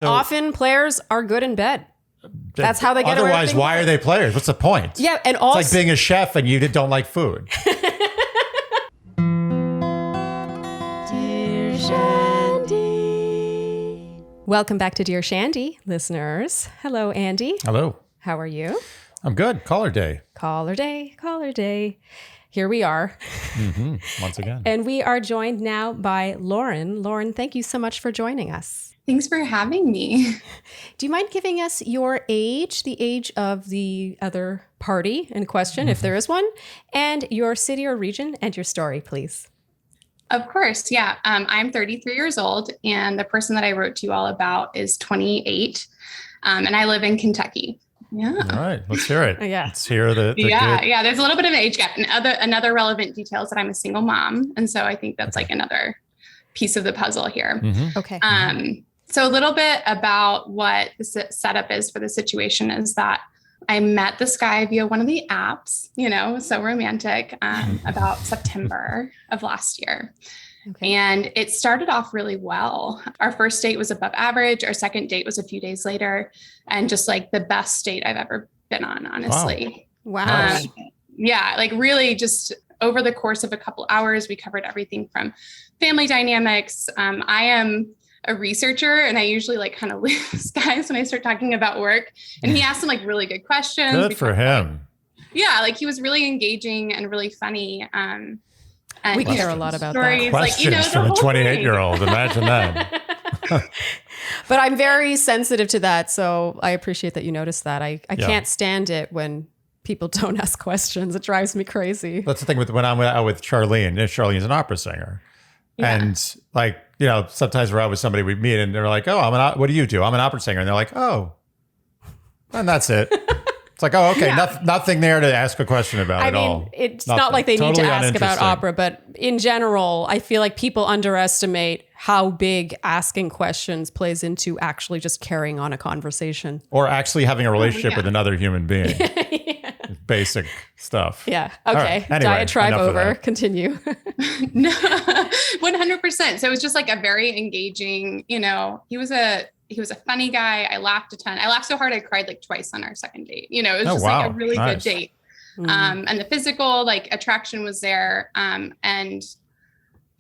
often players are good in bed. That's how they get away. Otherwise, why are they players? What's the point? Yeah, and also it's like being a chef and you don't like food. Dear Shandy. Welcome back to Dear Shandy, listeners. Hello, Andy. Hello. How are you? I'm good. Caller day. Caller day, caller day. Here we are. Once again. And we are joined now by Lauren. Lauren, thank you so much for joining us. Thanks for having me. Do you mind giving us your age, the age of the other party in question, if there is one, and your city or region and your story, please? Of course. Yeah. I'm 33 years old, and the person that I wrote to you all about is 28, and I live in Kentucky. Yeah. All right. Let's hear it. Yeah. Let's hear the Yeah. There's a little bit of an age gap, and another relevant detail is that I'm a single mom. And so I think that's like another piece of the puzzle here. Okay. So a little bit about what the setup is for the situation is that I met this guy via one of the apps, so romantic, about September of last year. Okay. And it started off really well. Our first date was above average. Our second date was a few days later, and just like the best date I've ever been on, honestly. Wow. Nice. Yeah, like really just over the course of a couple hours, we covered everything from family dynamics. I am a researcher, and I usually like kind of lose guys when I start talking about work. And he asked some like really good questions. Good for him. Yeah, like he was really engaging and really funny. And we care a lot about stories, that. Questions from a 28-year-old. Imagine that. But I'm very sensitive to that, so I appreciate that you noticed that. I can't stand it when people don't ask questions. It drives me crazy. That's the thing when I'm out with Sharleen. And Sharleen's an opera singer. Yeah. And like, sometimes we're out with somebody we meet and they're like, oh, what do you do? I'm an opera singer. And they're like, oh, and that's it. It's like, oh, okay. Yeah. Nothing there to ask a question about at all. It's Nothing. not like they Totally need to ask about uninteresting. opera, but in general, I feel like people underestimate how big asking questions plays into actually just carrying on a conversation. Or actually having a relationship with another human being. Yeah. Basic stuff. Yeah. All Okay. right. Anyway, Diatribe enough of over. that. Continue. No, 100%. So it was just like a very engaging, he was a funny guy. I laughed a ton. I laughed so hard I cried like twice on our second date. It was just like a really good date. And the physical like attraction was there. And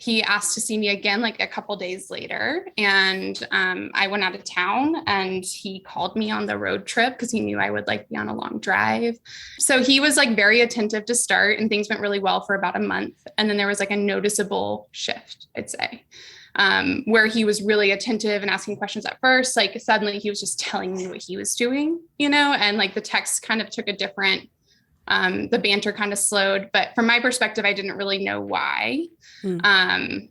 he asked to see me again like a couple days later. And I went out of town, and he called me on the road trip because he knew I would like be on a long drive. So he was like very attentive to start, and things went really well for about a month. And then there was like a noticeable shift, I'd say. Where he was really attentive and asking questions at first, like suddenly he was just telling me what he was doing, and like the text kind of took a different, the banter kind of slowed, but from my perspective, I didn't really know why. And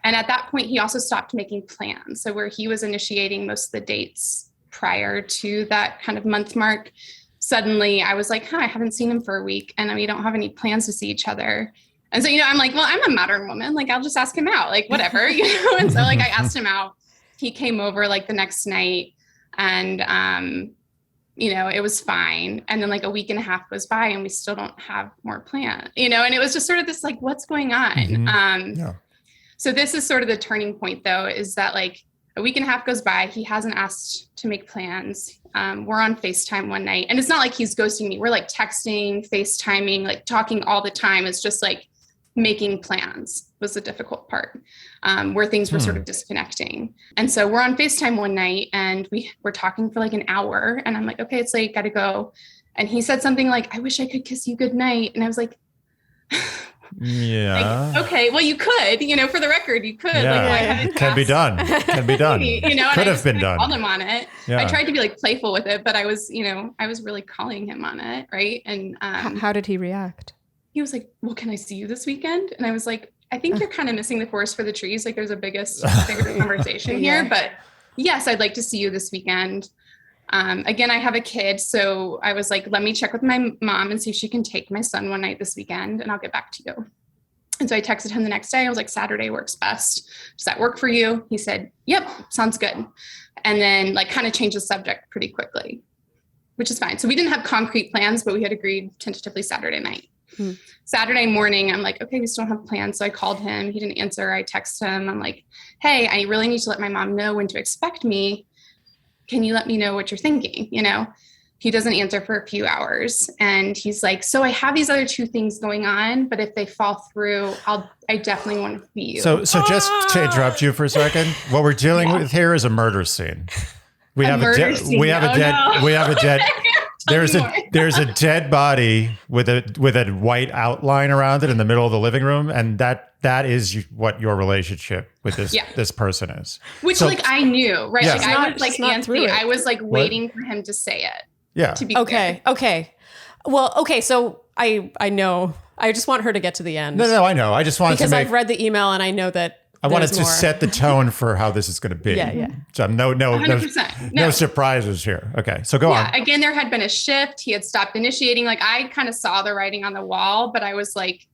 at that point, he also stopped making plans. So where he was initiating most of the dates prior to that kind of month mark, suddenly I was like, I haven't seen him for a week, and we don't have any plans to see each other. And so, I'm like, well, I'm a modern woman. Like, I'll just ask him out, like, whatever, And so like, I asked him out. He came over like the next night, and, it was fine. And then like a week and a half goes by, and we still don't have more plans, and it was just sort of this, like, what's going on? So this is sort of the turning point though, is that like a week and a half goes by. He hasn't asked to make plans. We're on FaceTime one night, and it's not like he's ghosting me. We're like texting, FaceTiming, like talking all the time. It's just like, making plans was the difficult part, where things were sort of disconnecting. And so we're on FaceTime one night, and we were talking for like an hour, and I'm like, okay, it's late, gotta go. And he said something like, I wish I could kiss you goodnight. And I was like, yeah. like, okay, well, you could, for the record, you could. Yeah. Like, why haven't you Can be done. Can be done. Could have been done. I called him on it. Yeah. I tried to be like playful with it, but I was really calling him on it. Right. And How did he react? he was like, well, can I see you this weekend? And I was like, I think you're kind of missing the forest for the trees. Like there's a bigger conversation here, but yes, I'd like to see you this weekend. Again, I have a kid. So I was like, let me check with my mom and see if she can take my son one night this weekend, and I'll get back to you. And so I texted him the next day. I was like, Saturday works best. Does that work for you? He said, yep, sounds good. And then like kind of changed the subject pretty quickly, which is fine. So we didn't have concrete plans, but we had agreed tentatively Saturday night. Saturday morning, I'm like, okay, we still don't have plans. So I called him. He didn't answer. I texted him. I'm like, hey, I really need to let my mom know when to expect me. can you let me know what you're thinking? You know, he doesn't answer for a few hours. And he's like, so I have these other 2 things going on, but if they fall through, I definitely want to see you. So just to interrupt you for a second, what we're dealing with here is a murder scene. We have a dead there's a dead body with a white outline around it in the middle of the living room, and that is what your relationship with this person is. Which I knew, right? Yeah. Like I was like antsy. I was like waiting for him to say it. Yeah. To be okay. clear. Okay. Well, okay. So I know. I just want her to get to the end. No, I know. I just wanted because I've read the email and I know that. I wanted to set the tone for how this is going to be. Yeah. So no surprises here. Okay, so go on. Again, there had been a shift. He had stopped initiating. Like I kind of saw the writing on the wall, but I was like,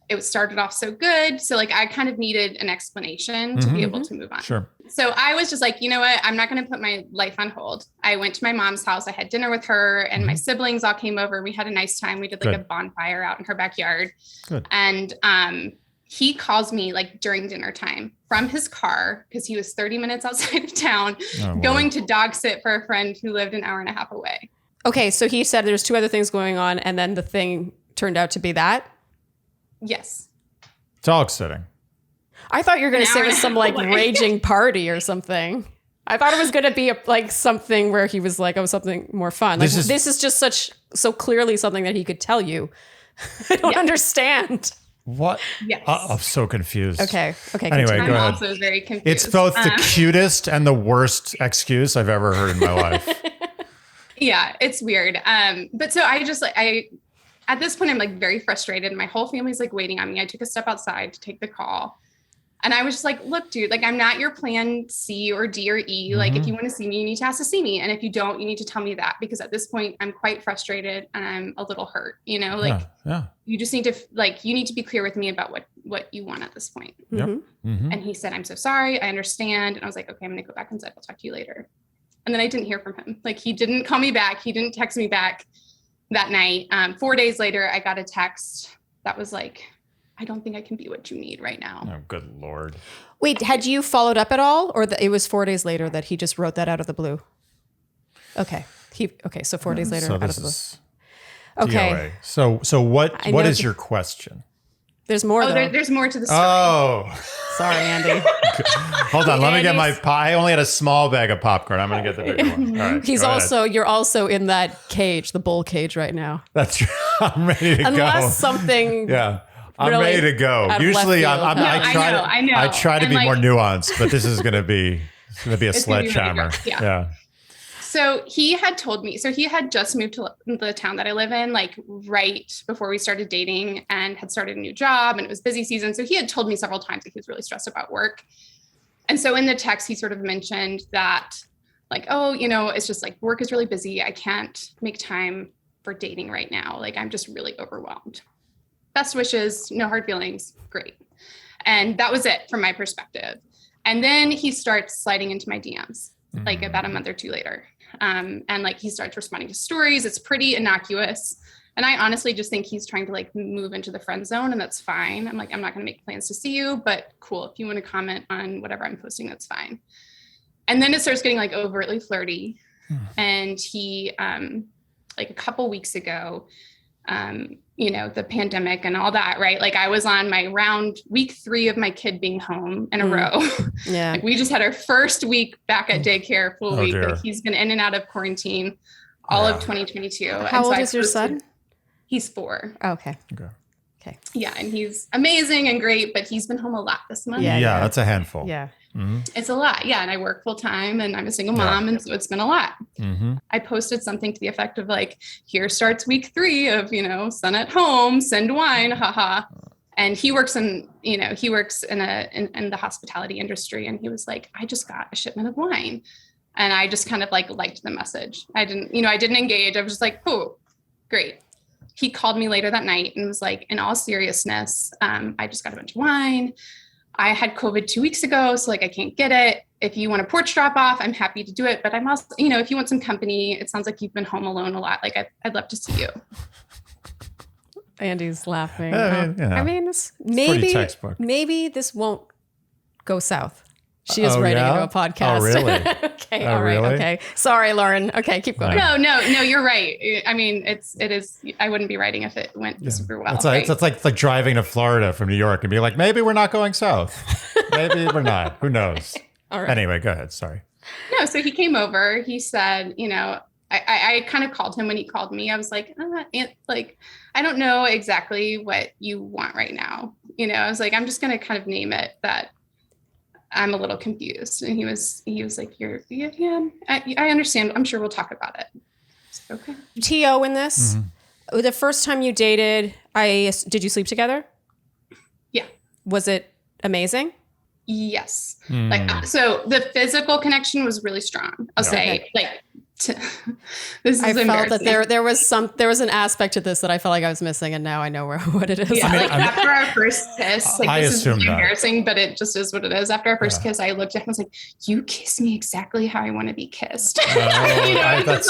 it started off so good. So like I kind of needed an explanation to be able to move on. Sure. So I was just like, you know what? I'm not going to put my life on hold. I went to my mom's house. I had dinner with her and my siblings all came over. We had a nice time. We did like a bonfire out in her backyard. Good. And he calls me like during dinner time from his car because he was 30 minutes outside of town going to dog sit for a friend who lived an hour and a half away. Okay. So he said there's 2 other things going on and then the thing turned out to be that? Yes. Dog sitting. I thought you were going to say it was some like raging party or something. I thought it was going to be like something where he was like, oh, something more fun. Like this is just so clearly something that he could tell you. I don't understand. What? Yes. I'm so confused. Okay. Anyway, go ahead. I'm also very confused. It's both the cutest and the worst excuse I've ever heard in my life. Yeah, it's weird. But so I just at this point, I'm like very frustrated. My whole family's like waiting on me. I took a step outside to take the call. And I was just like, look, dude, like I'm not your plan C or D or E. Like if you want to see me, you need to ask to see me. And if you don't, you need to tell me that because at this point I'm quite frustrated and I'm a little hurt, you know, like you just need to you need to be clear with me about what you want at this point. Yep. Mm-hmm. And he said, I'm so sorry. I understand. And I was like, okay, I'm going to go back inside. I'll talk to you later. And then I didn't hear from him. Like he didn't call me back. He didn't text me back that night. 4 days later, I got a text that was like, I don't think I can be what you need right now. Oh, good Lord. Wait, had you followed up at all? Or it was 4 days later that he just wrote that out of the blue? Okay. So 4 days later out of the blue. Okay. DOA. So what is your question? There's more though. There's more to the story. Oh. Sorry, Andy. Hold on. Let me get my pie. I only had a small bag of popcorn. I'm going to get the bigger one. All right. You're also in that cage, the bull cage right now. That's true. I'm ready to go. Unless something. Yeah. I'm ready to go. Usually I try to be more nuanced, but this is going to be a sledgehammer. Yeah. So he had told me, he had just moved to the town that I live in, like right before we started dating and had started a new job and it was busy season. So he had told me several times that he was really stressed about work. And so in the text, he sort of mentioned that like, oh, you know, it's just like work is really busy. I can't make time for dating right now. Like I'm just really overwhelmed. Best wishes, no hard feelings. Great. And that was it from my perspective. And then he starts sliding into my DMs like about a month or 2 later. And like he starts responding to stories. It's pretty innocuous. And I honestly just think he's trying to like move into the friend zone and that's fine. I'm like, I'm not going to make plans to see you, but cool. If you want to comment on whatever I'm posting, that's fine. And then it starts getting like overtly flirty. And he, like a couple weeks ago, you know, the pandemic and all that, right? Like I was on my week 3 of my kid being home in a row. Yeah. Like we just had our first week back at daycare, full week. Like he's been in and out of quarantine all of 2022. How old is your son? He's 4. Oh, okay. Yeah. And he's amazing and great, but he's been home a lot this month. Yeah. That's a handful. Yeah. Mm-hmm. It's a lot. Yeah. And I work full time and I'm a single mom. And so it's been a lot. Mm-hmm. I posted something to the effect of like, here starts week 3 of, you know, son at home, send wine, haha. And he works in the hospitality industry. And he was like, I just got a shipment of wine. And I just kind of like liked the message. I didn't engage. I was just like, oh, great. He called me later that night and was like, in all seriousness, I just got a bunch of wine. I had COVID 2 weeks ago, so like I can't get it. If you want a porch drop off, I'm happy to do it. But I'm also, you know, if you want some company, it sounds like you've been home alone a lot. Like I'd love to see you. Andy's laughing. Yeah. I mean, maybe this won't go south. She is writing into a podcast. Oh, really? Okay. All right. Really? Okay. Sorry, Lauren. Okay. Keep going. No, you're right. I mean, it is, I wouldn't be writing if it went super well. It's like driving to Florida from New York and be like, maybe we're not going south. Maybe we're not. Who knows? All right. Anyway, go ahead. Sorry. No, so he came over. He said, I kind of called him when he called me. I was like, I don't know exactly what you want right now. I was like, I'm just going to kind of name it that I'm a little confused. And he was like, I understand. I'm sure we'll talk about it. So, okay. T.O. in this, the first time you dated, did you sleep together? Yeah. Was it amazing? Yes. So the physical connection was really strong. I'll say this is I felt that there was an aspect to this that I felt like I was missing, and now I know what it is. Yeah, after our first kiss, this is embarrassing, but it just is what it is. After our first kiss, I looked at him and was like, "You kiss me exactly how I want to be kissed." That's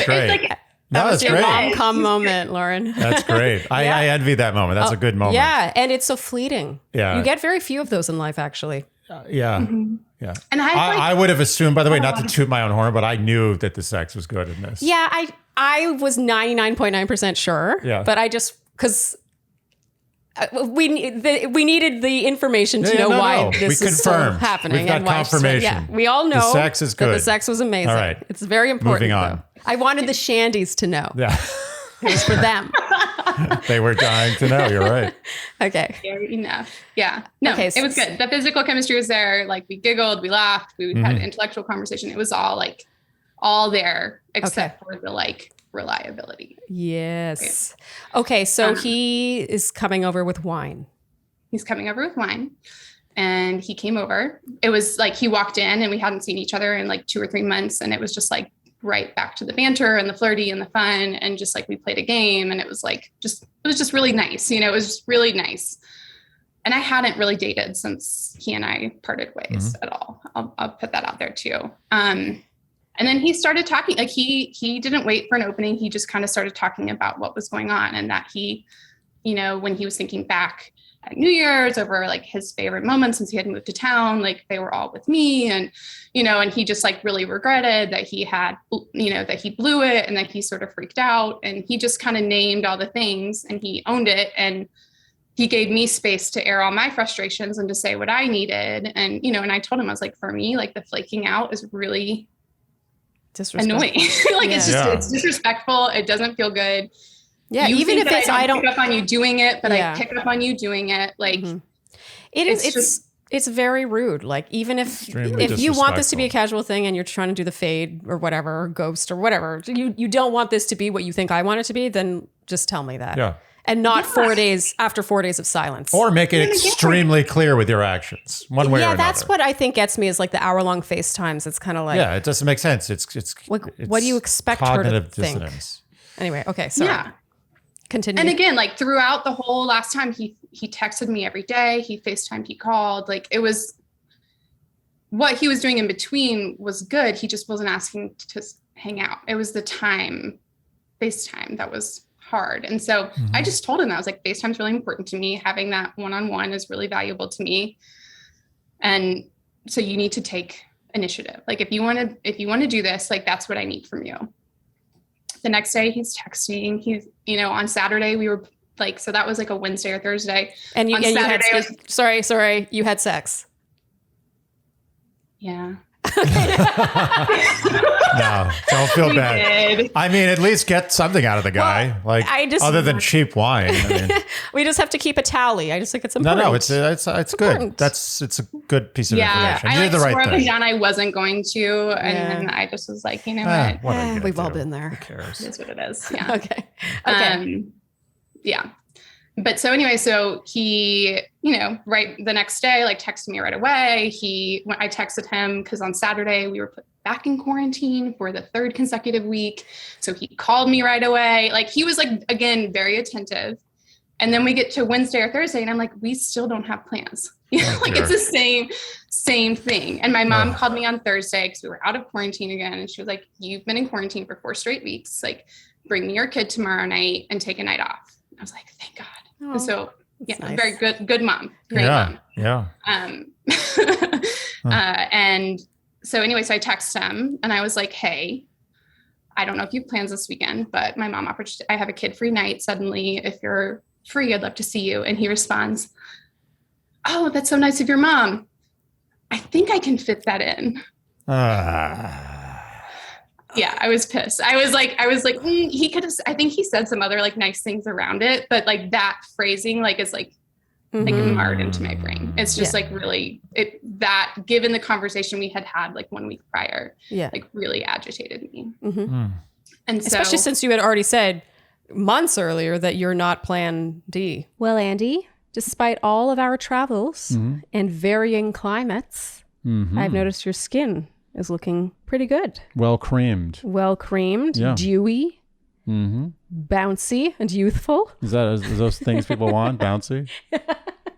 great. That was your rom-com moment, Lauren. That's great. I envy that moment. That's a good moment. Yeah, and it's so fleeting. Yeah, you get very few of those in life, actually. Yeah. And I would have assumed, by the way, not to toot my own horn, but I knew that the sex was good in this. Yeah, I was 99.9% sure. Yeah. But I just, because we needed the information to know why this is still happening. We've got confirmation. Yeah, we all know the sex is good. The sex was amazing. All right. It's very important. Moving on. Though. I wanted the Shandies to know. Yeah. It was for them. They were dying to know. You're right. Okay. Fair enough. Yeah. No, okay, it was good. The physical chemistry was there. Like we giggled, we laughed, we had an intellectual conversation. It was all there except for the reliability. Yes. Right. Okay. So he is coming over with wine. He's coming over with wine. And he came over. It was like he walked in and we hadn't seen each other in 2 or 3 months. And it was just right back to the banter and the flirty and the fun. And just we played a game and it was just really nice. It was just really nice. And I hadn't really dated since he and I parted ways at all. I'll put that out there too. And then he started talking, he didn't wait for an opening. He just kind of started talking about what was going on and that he, when he was thinking back at New Year's over his favorite moments since he had moved to town, they were all with me and, and he just really regretted that he had, that he blew it and that he sort of freaked out and he just kind of named all the things and he owned it. And he gave me space to air all my frustrations and to say what I needed. And, and I told him, I was like, for me, the flaking out is really annoying. It's disrespectful. It doesn't feel good. Yeah, you even if it's I don't pick up on you doing it, but I pick up on you doing it. It's very rude. Even if you want this to be a casual thing and you're trying to do the fade or whatever, or ghost or whatever, you don't want this to be what you think I want it to be, then just tell me that. Yeah. And not 4 days after 4 days of silence. Or make it extremely clear with your actions, one way or another. Yeah, that's what I think gets me is the hour-long FaceTimes. It's kind of it doesn't make sense. It's what do you expect her to think? Dissonance. Anyway, okay, so continue. And again, throughout the whole last time, he texted me every day. He FaceTimed, he called. It was what he was doing in between was good. He just wasn't asking to hang out. It was the FaceTime that was hard. And so I just told him, I was like, FaceTime's really important to me. Having that one-on-one is really valuable to me. And so you need to take initiative. If you want to do this, that's what I need from you. The next day he's texting, he's, on Saturday we were so that was a Wednesday or Thursday. And you sorry, you had sex. Yeah. No, don't feel bad. Did. I mean, at least get something out of the guy, other than cheap wine. We just have to keep a tally. I just think it's important. No, it's good. It's a good piece of information. I did the right swore thing. up and down I wasn't going to, and then I just was like, what? We've all been there. Who cares? It is what it is. Yeah. Okay. Yeah. But so anyway, so he, right the next day, texted me right away. I texted him because on Saturday we were put back in quarantine for the 3rd consecutive week. So he called me right away. He was again, very attentive. And then we get to Wednesday or Thursday and I'm like, we still don't have plans. It's the same thing. And my mom called me on Thursday because we were out of quarantine again. And she was like, you've been in quarantine for 4 straight weeks. Bring me your kid tomorrow night and take a night off. I was like, thank God. And so, nice. Very good mom. Great mom. Yeah. And so anyway, so I text him and I was like, hey, I don't know if you have plans this weekend, but my mom offered, I have a kid-free night suddenly. If you're free, I'd love to see you. And he responds, oh, that's so nice of your mom. I think I can fit that in. Yeah, I was pissed. I was like, he could have, I think he said some other like nice things around it, but like that phrasing, like is like marred into my brain. It's just like really that given the conversation we had like 1 week prior, like really agitated me. And so, especially since you had already said months earlier that you're not Plan D. Well, Andy, despite all of our travels and varying climates, I've noticed your skin is looking pretty good. Well creamed, dewy, bouncy and youthful. Is those things people want? Bouncy?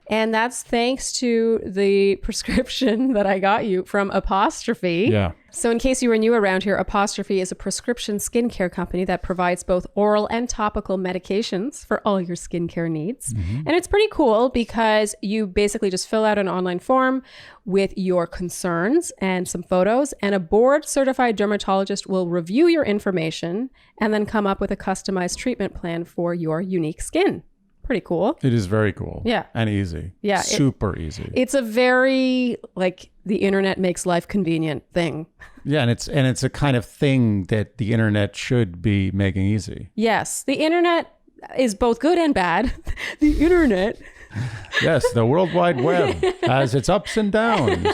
And that's thanks to the prescription that I got you from Apostrophe. Yeah. So in case you were new around here, Apostrophe is a prescription skincare company that provides both oral and topical medications for all your skincare needs. And it's pretty cool because you basically just fill out an online form with your concerns and some photos, and a board-certified dermatologist will review your information and then come up with a customized treatment plan for your unique skin. Pretty cool. It is very cool. Yeah. And easy. Yeah. Super easy. It's a very like the internet makes life convenient thing. Yeah, and it's a kind of thing that the internet should be making easy. Yes. The internet is both good and bad. The internet. Yes, the World Wide Web has its ups and downs.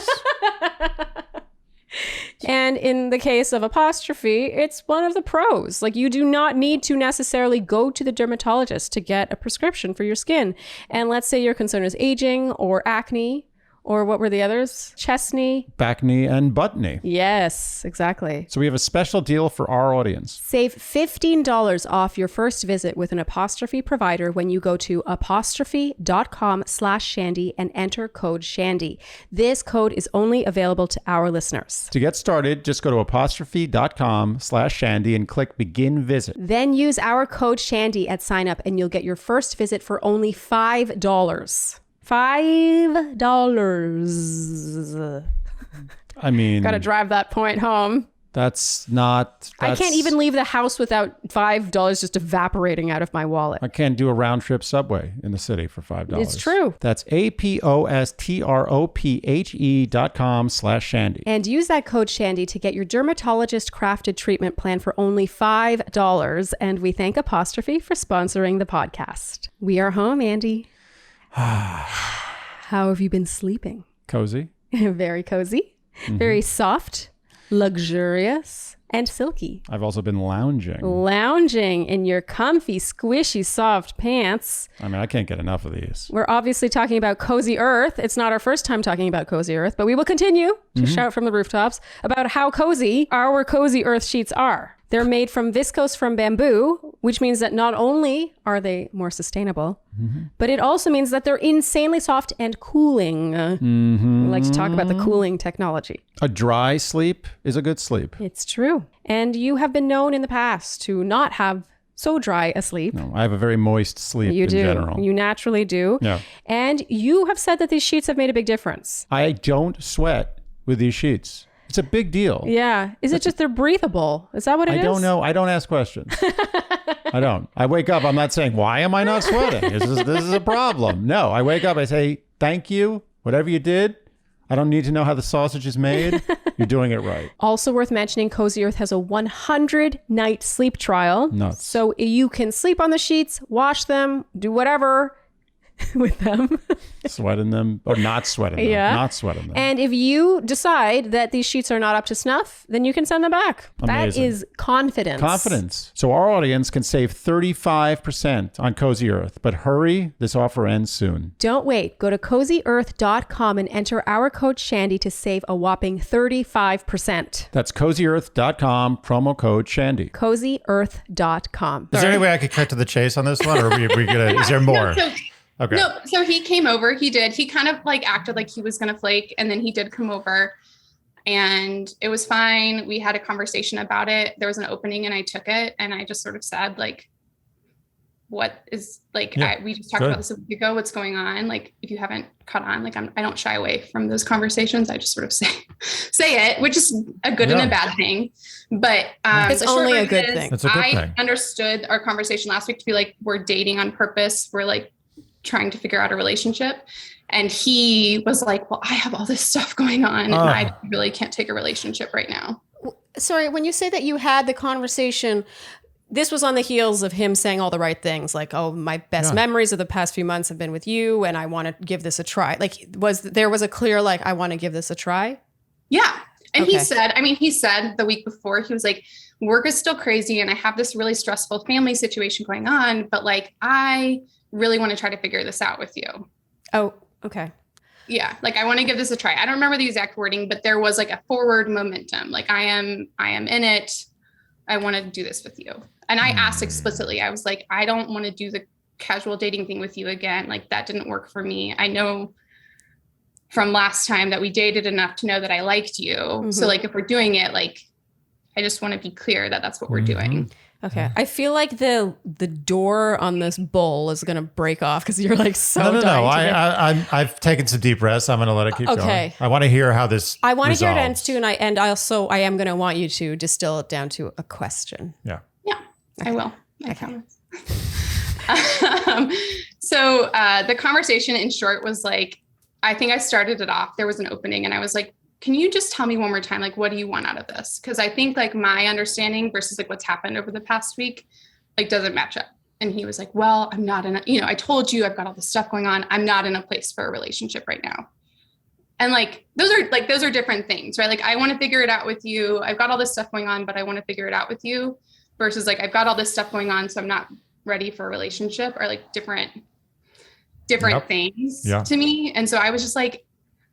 And in the case of Apostrophe, it's one of the pros. Like, you do not need to necessarily go to the dermatologist to get a prescription for your skin. And let's say your concern is aging or acne, or what were the others? Chest knee? Back knee and butt knee. Yes, exactly. So we have a special deal for our audience. Save $15 off your first visit with an Apostrophe provider when you go to apostrophe.com/Shandy and enter code Shandy. This code is only available to our listeners. To get started, just go to apostrophe.com/Shandy and click begin visit. Then use our code Shandy at sign up and you'll get your first visit for only $5. $5. I mean, gotta drive that point home. That's I can't even leave the house without $5 just evaporating out of my wallet. I can't do a round trip subway in the city for $5. It's true. That's apostrophe.com/Shandy. And use that code Shandy to get your dermatologist crafted treatment plan for only $5. And we thank Apostrophe for sponsoring the podcast. We are home, Andy. How have you been sleeping? Cozy. Very cozy. Very soft, luxurious, and silky. I've also been lounging. Lounging in your comfy, squishy, soft pants. I mean, I can't get enough of these. We're obviously talking about Cozy Earth. It's not our first time talking about Cozy Earth, but we will continue to shout from the rooftops about how cozy our Cozy Earth sheets are. They're made from viscose from bamboo, which means that not only are they more sustainable, but it also means that they're insanely soft and cooling. We like to talk about the cooling technology. A dry sleep is a good sleep. It's true. And you have been known in the past to not have so dry a sleep. No, I have a very moist sleep in general. You naturally do. Yeah. And you have said that these sheets have made a big difference. I don't sweat with these sheets. It's a big deal. Yeah. Is it just they're breathable? Is that what it is? I don't know. I don't ask questions. I don't. I wake up. I'm not saying, why am I not sweating? This is a problem. No, I wake up. I say, thank you. Whatever you did. I don't need to know how the sausage is made. You're doing it right. Also worth mentioning, Cozy Earth has a 100-night sleep trial. Nuts. So you can sleep on the sheets, wash them, do whatever with them. Sweating them or not sweating them. Yeah. Not sweating them. And if you decide that these sheets are not up to snuff, then you can send them back. Amazing. That is confidence. Confidence. So our audience can save 35% on Cozy Earth. But hurry, this offer ends soon. Don't wait. Go to CozyEarth.com and enter our code Shandy to save a whopping 35%. That's CozyEarth.com, promo code Shandy. CozyEarth.com. Is there any way I could cut to the chase on this one? Or are we gonna, is there more? Okay. No, so he came over. He did. He kind of like acted like he was going to flake. And then he did come over and it was fine. We had a conversation about it. There was an opening and I took it. And I just sort of said like, what is like, Yeah. we just talked about this a week ago, what's going on. Like, if you haven't caught on, like I don't shy away from those conversations. I just sort of say it, which is a good and a bad thing. But it's only a good thing. It's a good thing. I understood our conversation last week to be like, we're dating on purpose. We're like trying to figure out a relationship. And he was like, well, I have all this stuff going on and I really can't take a relationship right now. Sorry, when you say that you had the conversation, this was on the heels of him saying all the right things, like, oh, my best memories of the past few months have been with you and I want to give this a try. Like, there was a clear, like, I want to give this a try? Yeah. And he said the week before, he was like, work is still crazy and I have this really stressful family situation going on, but like, I really want to try to figure this out with you. Oh, okay. Yeah. Like, I want to give this a try. I don't remember the exact wording, but there was like a forward momentum. Like, I am in it. I want to do this with you. And I asked explicitly, I was like, I don't want to do the casual dating thing with you again. Like, that didn't work for me. I know from last time that we dated enough to know that I liked you. Mm-hmm. So like, if we're doing it, like, I just want to be clear that that's what we're doing. Okay. I feel like the door on this bowl is going to break off because you're like so No. I've taken some deep breaths. I'm going to let it keep going. I want to hear how this I want to hear it ends too. And I am going to want you to distill it down to a question. Yeah, okay. I will. I promise. So the conversation in short was like, I think I started it off. There was an opening and I was like, can you just tell me one more time, like, what do you want out of this? Because I think like my understanding versus like what's happened over the past week, like, doesn't match up. And he was like, well, I'm not I told you I've got all this stuff going on. I'm not in a place for a relationship right now. And like, those are different things, right? Like, I want to figure it out with you. I've got all this stuff going on, but I want to figure it out with you versus like, I've got all this stuff going on, so I'm not ready for a relationship, or like different things to me. And so I was just like,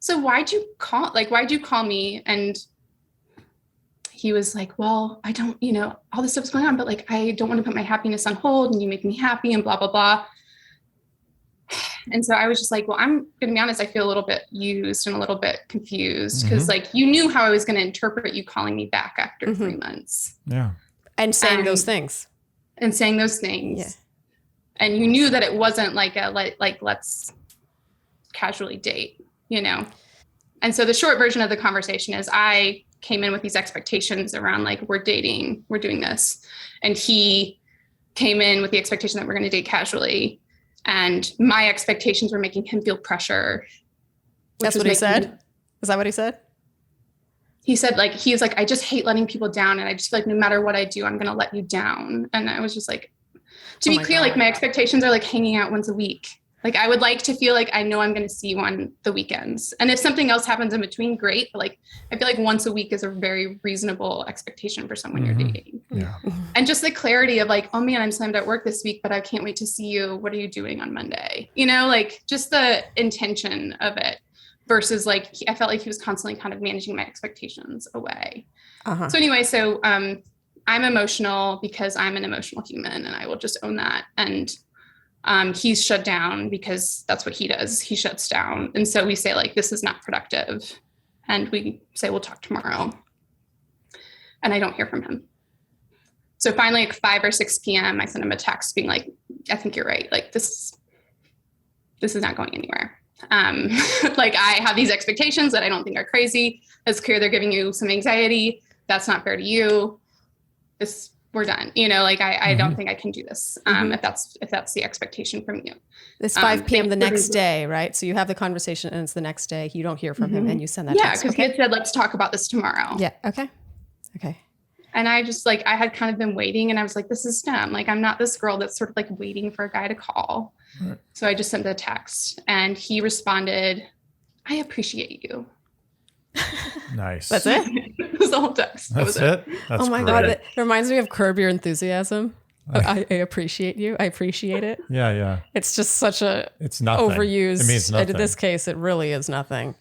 so why'd you call me? And he was like, well, I don't, all this stuff's going on, but like, I don't want to put my happiness on hold and you make me happy and blah, blah, blah. And so I was just like, well, I'm going to be honest. I feel a little bit used and a little bit confused because like, you knew how I was going to interpret you calling me back after 3 months. Yeah. And saying those things. Yeah. And you knew that it wasn't like let's casually date. And so the short version of the conversation is I came in with these expectations around like, we're dating, we're doing this. And he came in with the expectation that we're going to date casually. And my expectations were making him feel pressure. That's what he said? Is that what he said? He said like, he's like, I just hate letting people down. And I just feel like no matter what I do, I'm going to let you down. And I was just like, to be clear, like my expectations are like hanging out once a week. Like, I would like to feel like I know I'm going to see you on the weekends. And if something else happens in between, great. But like, I feel like once a week is a very reasonable expectation for someone you're dating. Yeah. And just the clarity of like, oh man, I'm slammed at work this week, but I can't wait to see you. What are you doing on Monday? Like just the intention of it versus like, I felt like he was constantly kind of managing my expectations away. So anyway, I'm emotional because I'm an emotional human and I will just own that. And he's shut down because that's what he does. He shuts down. And so we say like, this is not productive. And we say, we'll talk tomorrow. And I don't hear from him. So finally, like 5 or 6 PM, I sent him a text being like, I think you're right. Like this is not going anywhere. Like I have these expectations that I don't think are crazy. It's clear they're giving you some anxiety. That's not fair to you. We're done. Like I don't think I can do this. If that's the expectation from you. It's 5 PM the next day, right? So you have the conversation and it's the next day. You don't hear from him and you send that text. Because he had said, let's talk about this tomorrow. Yeah. Okay. And I just like, I had kind of been waiting and I was like, this is dumb. Like, I'm not this girl that's sort of like waiting for a guy to call. Right. So I just sent the text and he responded, I appreciate you. Nice. That's it? It was the whole text. That's it? That's oh my God. It reminds me of Curb Your Enthusiasm. I appreciate you. I appreciate it. Yeah. It's just such a it's nothing. Overused. It means nothing. In this case, it really is nothing.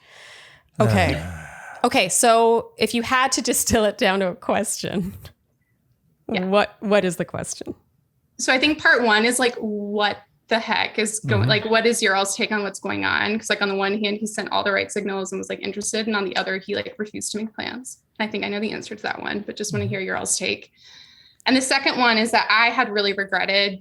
Okay. Okay. So if you had to distill it down to a question, what is the question? So I think part one is like, what the heck is going, like, what is your all's take on what's going on? Because like on the one hand, he sent all the right signals and was like interested. And on the other, he like refused to make plans. I think I know the answer to that one, but just want to hear your all's take. And the second one is that I had really regretted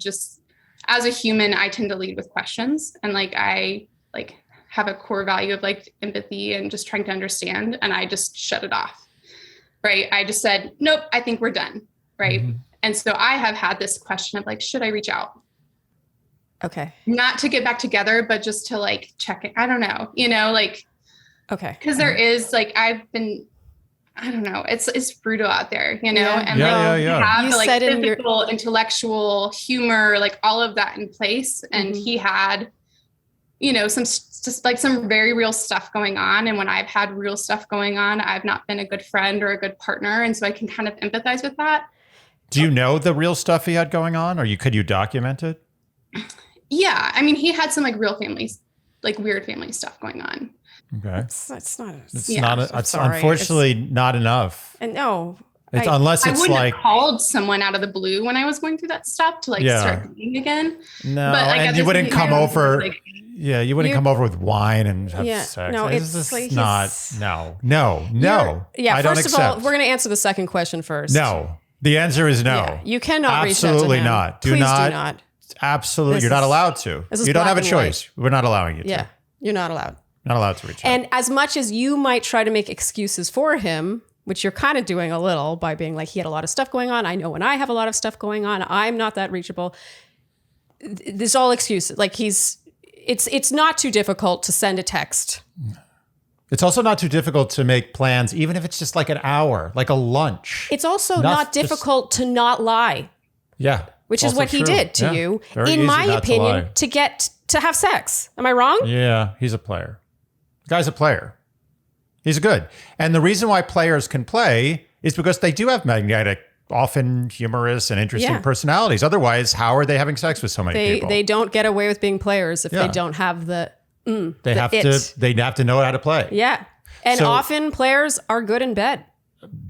as a human, I tend to lead with questions, and like I like have a core value of like empathy and just trying to understand, and I just shut it off. Right. I just said, nope, I think we're done. Right. Mm-hmm. And so I have had this question of like, should I reach out? Okay. Not to get back together, but just to like check it. I don't know, like, okay. Cause there is like, I don't know, it's brutal out there, and yeah. have the like physical, intellectual, humor, like all of that in place. And he had, some very real stuff going on. And when I've had real stuff going on, I've not been a good friend or a good partner. And so I can kind of empathize with that. Do you know the real stuff he had going on, or could you document it? Yeah. I mean, he had some like real families, like weird family stuff going on. Okay. It's not. It's unfortunately not enough. And no. Unless it's I wouldn't like have called someone out of the blue when I was going through that stuff to start dating again. No, but, like, and you wouldn't come over. Like, you wouldn't come over with wine and have sex. No, it's like not. No. Yeah. I don't first accept. of all, we're going to answer the second question first. No, the answer is no. Yeah, you cannot absolutely reach out to him. not. Please do not. Absolutely, you're not allowed to. You don't have a choice. We're not allowing you to. Yeah, you're not allowed. Not allowed to reach out. And as much as you might try to make excuses for him, which you're kind of doing a little by being like, he had a lot of stuff going on. I know when I have a lot of stuff going on, I'm not that reachable. This all excuses. Like it's not too difficult to send a text. It's also not too difficult to make plans, even if it's just like an hour, like a lunch. It's also not difficult to not lie. Yeah. Which is what he did to you, in my opinion, to have sex. Am I wrong? Yeah, he's a player. The guy's a player. He's good. And the reason why players can play is because they do have magnetic, often humorous and interesting personalities. Otherwise, how are they having sex with so many people? They don't get away with being players if they don't have they have to know how to play. Yeah. And often players are good in bed.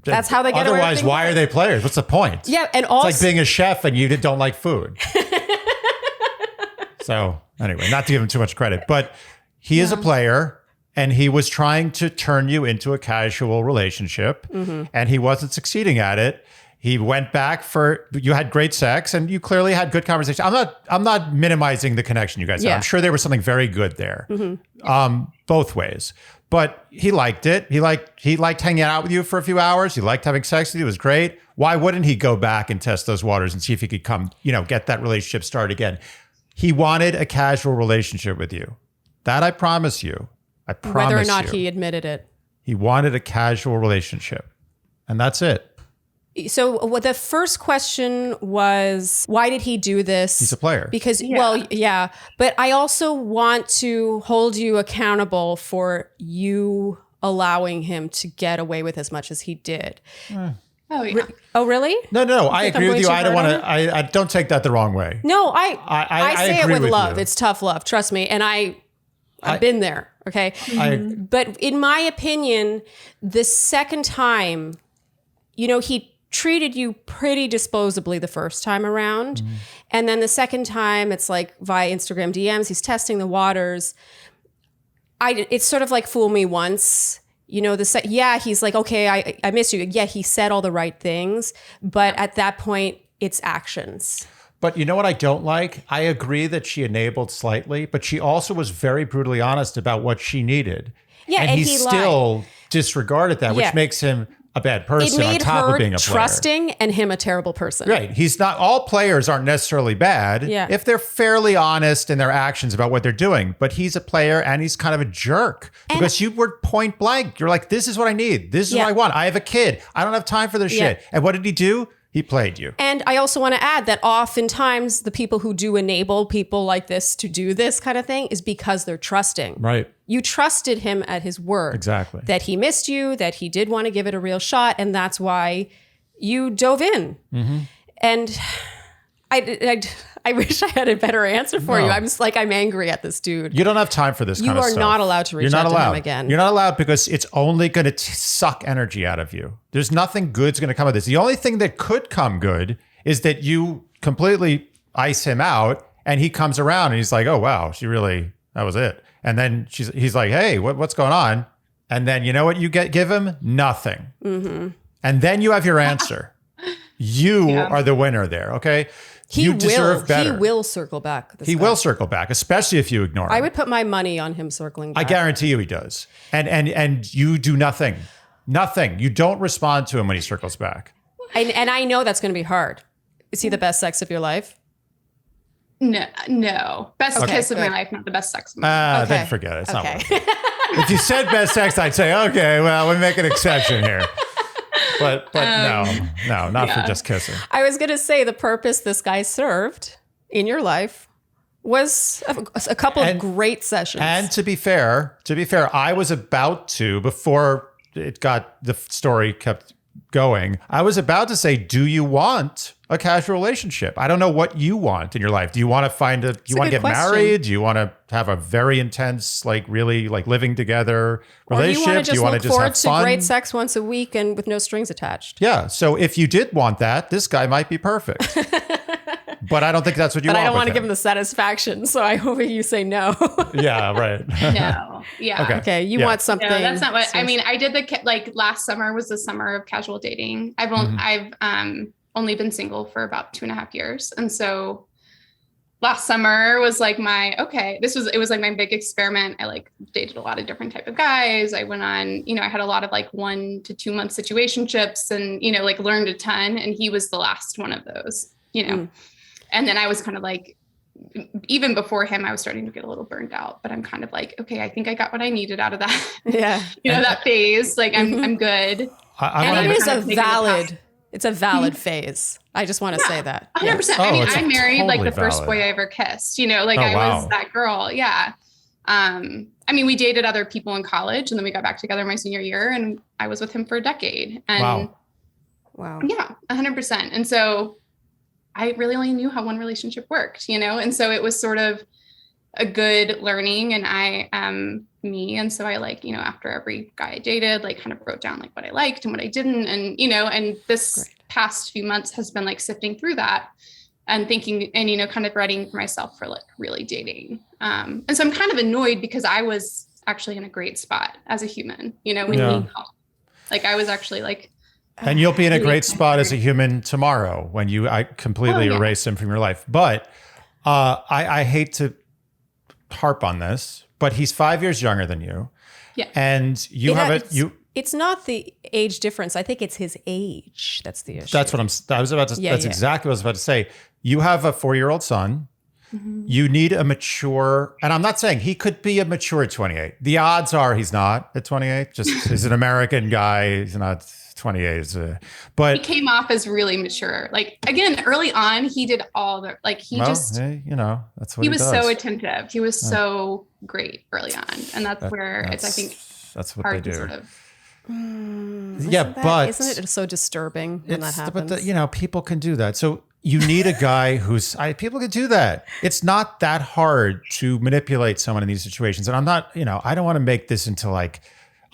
That's how they get away with Otherwise, why are they players? What's the point? Yeah, and also it's like being a chef and you don't like food. So anyway, not to give him too much credit, but he is a player, and he was trying to turn you into a casual relationship, and he wasn't succeeding at it. He went back you had great sex, and you clearly had good conversation. I'm not minimizing the connection you guys had. I'm sure there was something very good there, both ways. But he liked it. He liked hanging out with you for a few hours. He liked having sex with you. It was great. Why wouldn't he go back and test those waters and see if he could come, get that relationship started again? He wanted a casual relationship with you. That I promise you. I promise you. Whether or not he admitted it. He wanted a casual relationship. And that's it. So the first question was, why did he do this? He's a player. Because, but I also want to hold you accountable for you allowing him to get away with as much as he did. Oh, yeah. Oh, really? No. I agree with you. I don't want to. I don't take that the wrong way. No, I say it with love. You. It's tough love. Trust me. And I've been there. Okay. But in my opinion, the second time, he treated you pretty disposably the first time around. And then the second time, it's like via Instagram DMs, he's testing the waters. It's sort of like fool me once. He's like, okay, I miss you. Yeah, he said all the right things. But at that point, it's actions. But you know what I don't like? I agree that she enabled slightly, but she also was very brutally honest about what she needed. Yeah, and he still disregarded that, which makes him a bad person on top of being a player. Trusting and him a terrible person. Right. He's not, all players aren't necessarily bad if they're fairly honest in their actions about what they're doing, but he's a player and he's kind of a jerk because you were point blank. You're like, this is what I need. This is what I want. I have a kid. I don't have time for this shit. And what did he do? He played you. And I also want to add that oftentimes the people who do enable people like this to do this kind of thing is because they're trusting. Right. You trusted him at his word. Exactly. That he missed you, that he did want to give it a real shot. And that's why you dove in. And I wish I had a better answer for you. I'm just like, I'm angry at this dude. You don't have time for this kind of stuff. You are not allowed to reach out to him again. You're not allowed because it's only going to suck energy out of you. There's nothing good's going to come of this. The only thing that could come good is that you completely ice him out and he comes around and he's like, oh, wow, that was it. And then he's like, hey, what's going on? And then you know what you give him? Nothing. And then you have your answer. You are the winner there, okay? You deserve better. He will circle back. He will circle back, especially if you ignore him. I would put my money on him circling back. I guarantee you he does. And you do nothing. Nothing. You don't respond to him when he circles back. And I know that's going to be hard. Is he the best sex of your life? No. Best kiss of my life, not the best sex of my life. Then forget it. It's not worth it. If you said best sex, I'd say, okay, well, we make an exception here. But no, not for just kissing. I was going to say the purpose this guy served in your life was a couple of great sessions. And to be fair, I was about to, before the story kept going, I was about to say, do you want a casual relationship? I don't know what you want in your life. Do you want to do you want to get married? Do you want to have a very intense, like really like living together relationship? Do you want to just look forward to great sex once a week and with no strings attached? Yeah. So if you did want that, this guy might be perfect. But I don't think that's what you want. But I don't want to give him the satisfaction, so I hope you say no. Yeah, right. No. Yeah. Okay. You want something. No, that's not what I mean. I did last summer was the summer of casual dating. I've only been single for about 2.5 years. And so last summer was like it was like my big experiment. I like dated a lot of different type of guys. I went on, I had a lot of like 1 to 2 month situationships and, like learned a ton. And he was the last one of those, And then I was kind of like, even before him, I was starting to get a little burned out, but I'm kind of like, okay, I think I got what I needed out of that. Yeah. That phase, like I'm good. It's a valid phase. I just want to say that. 100%. I mean, I married like the first boy I ever kissed, I was that girl. Yeah. I mean, we dated other people in college and then we got back together my senior year and I was with him for a decade. And wow. Yeah, 100%. And so I really only knew how one relationship worked, and so it was sort of a good learning and I am me. And so I after every guy I dated, kind of wrote down what I liked and what I didn't. And, and this past few months has been seifting through that and thinking and, kind of readying for myself for really dating. And so I'm kind of annoyed because I was actually in a great spot as a human, when he called. I was actually and you'll be in a great spot as a human tomorrow when I completely erase him from your life. But I hate to harp on this, but he's 5 years younger than you. Yeah. And it's not the age difference. I think it's his age. That's the issue. That's exactly what I was about to say. You have a 4-year-old son. Mm-hmm. You need a mature, and I'm not saying he could be a mature at 28. The odds are he's not at 28. He's an American guy. He's not 28. But he came off as really mature. Again, early on, he did all the that's what he was does. So attentive. He was so great early on, and that's where I think that's what hard they do. To sort of. But isn't it so disturbing when that happens? But people can do that. So you need a guy people can do that. It's not that hard to manipulate someone in these situations. And I'm not, I don't want to make this into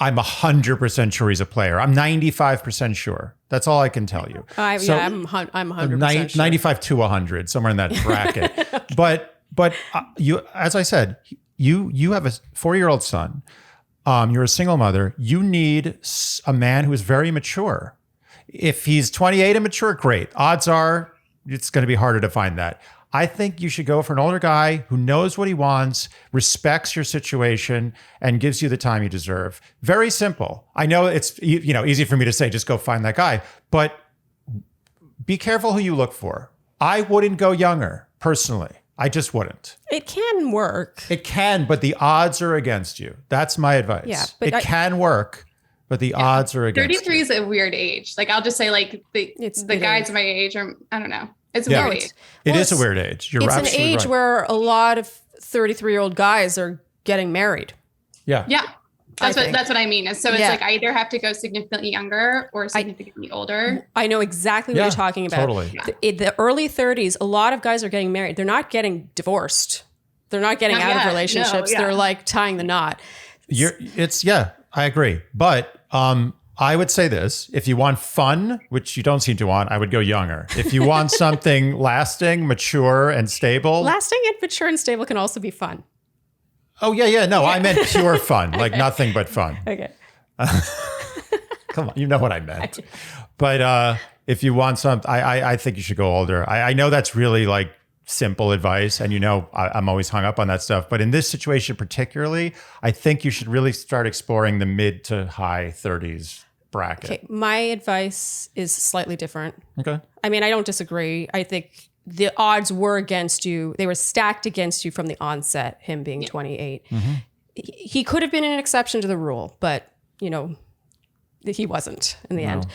I'm 100% sure he's a player. I'm 95% sure. That's all I can tell you. I'm 100% sure. 95 to 100, somewhere in that bracket. Okay. But you, as I said, you have a 4-year-old son. You're a single mother. You need a man who is very mature. If he's 28 and mature, great. Odds are it's going to be harder to find that. I think you should go for an older guy who knows what he wants, respects your situation, and gives you the time you deserve. Very simple. I know it's easy for me to say, just go find that guy, but be careful who you look for. I wouldn't go younger, personally. I just wouldn't. It can work. It can, but the odds are against you. That's my advice. Yeah, but it can work, but the odds are against 33 is a weird age. I'll just say the guys my age are, I don't know. It's a weird age. It is a weird age. You're absolutely right. It's an age where a lot of 33-year-old guys are getting married. Yeah. Yeah. That's what I mean. So it's I either have to go significantly younger or significantly older. I know exactly what you're talking about. Totally. The early 30s, a lot of guys are getting married. They're not getting divorced. They're not getting out of relationships. No, They're tying the knot. I agree. But I would say this: if you want fun, which you don't seem to want, I would go younger. If you want something lasting, mature, and stable. Lasting and mature and stable can also be fun. Oh, yeah. No, I meant pure fun, nothing but fun. Okay. Come on, you know what I meant. But if you want something, I think you should go older. I know that's really like simple advice, and I'm always hung up on that stuff. But in this situation particularly, I think you should really start exploring the mid to high 30s bracket. Okay, my advice is slightly different. Okay. I mean, I don't disagree. I think the odds were against you. They were stacked against you from the onset, him being 28. Mm-hmm. He could have been an exception to the rule, but, he wasn't in the end.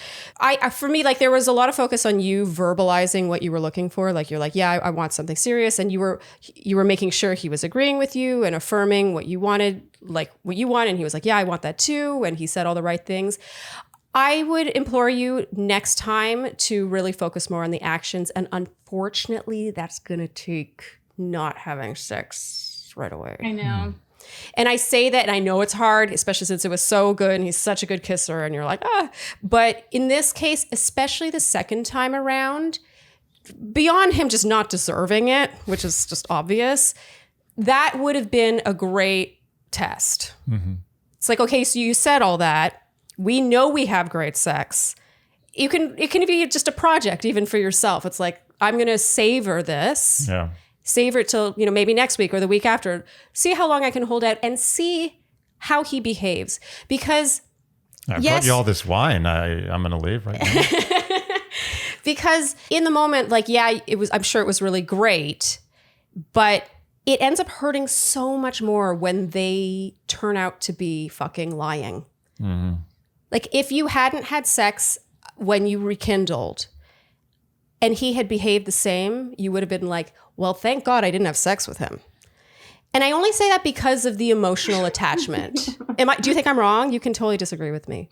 For me, like, there was a lot of focus on you verbalizing what you were looking for. Like, you're like, yeah, I want something serious. And you were making sure he was agreeing with you and affirming what you wanted, like what you want. And he was like, yeah, I want that too. And he said all the right things. I would implore you next time to really focus more on the actions. And unfortunately, that's going to take not having sex right away. I know. And I say that, and I know it's hard, especially since it was so good and he's such a good kisser and you're like, But in this case, especially the second time around, beyond him just not deserving it, which is just obvious, that would have been a great test. Mm-hmm. It's like, okay, so you said all that. We know we have great sex. It can be just a project even for yourself. It's like, I'm going to savor this. Yeah. Savor it till, maybe next week or the week after. See how long I can hold out and see how he behaves. Because I brought you all this wine. I'm going to leave right now. Because in the moment, like, I'm sure it was really great, but it ends up hurting so much more when they turn out to be fucking lying. Mm-hmm. Like, if you hadn't had sex when you rekindled and he had behaved the same, you would have been like, well, thank God I didn't have sex with him. And I only say that because of the emotional attachment. Do you think I'm wrong? You can totally disagree with me.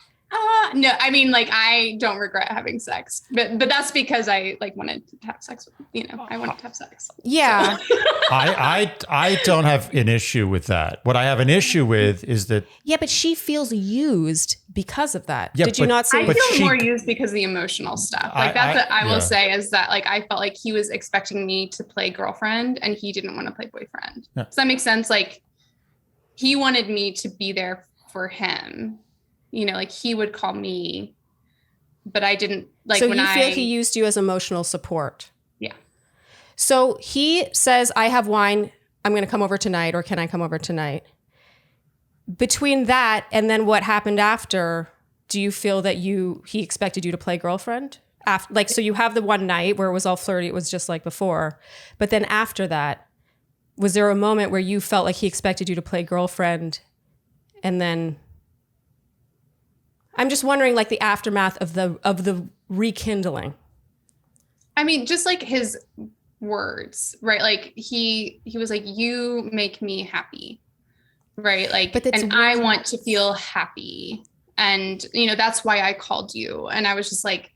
No, I mean, like, I don't regret having sex, but that's because I wanted to have sex with, I wanted to have sex. Yeah. So. I don't have an issue with that. What I have an issue with is that. Yeah, but she feels used because of that. Yeah, Did you not say? I feel more used because of the emotional stuff. Like, that's what I will say is that, like, I felt like he was expecting me to play girlfriend and he didn't want to play boyfriend. Yeah. Does that make sense? Like, he wanted me to be there for him. Like, he would call me, but I didn't like. So you feel he used you as emotional support? Yeah. So he says, I have wine. I'm going to come over tonight, or can I come over tonight? Between that and then what happened after, do you feel that he expected you to play girlfriend? So you have the one night where it was all flirty. It was just like before. But then after that, was there a moment where you felt like he expected you to play girlfriend? And then I'm just wondering, like, the aftermath of the rekindling. I mean, just like his words, right? Like, he was like, you make me happy, right? Like, and I want to feel happy. And, that's why I called you. And I was just like,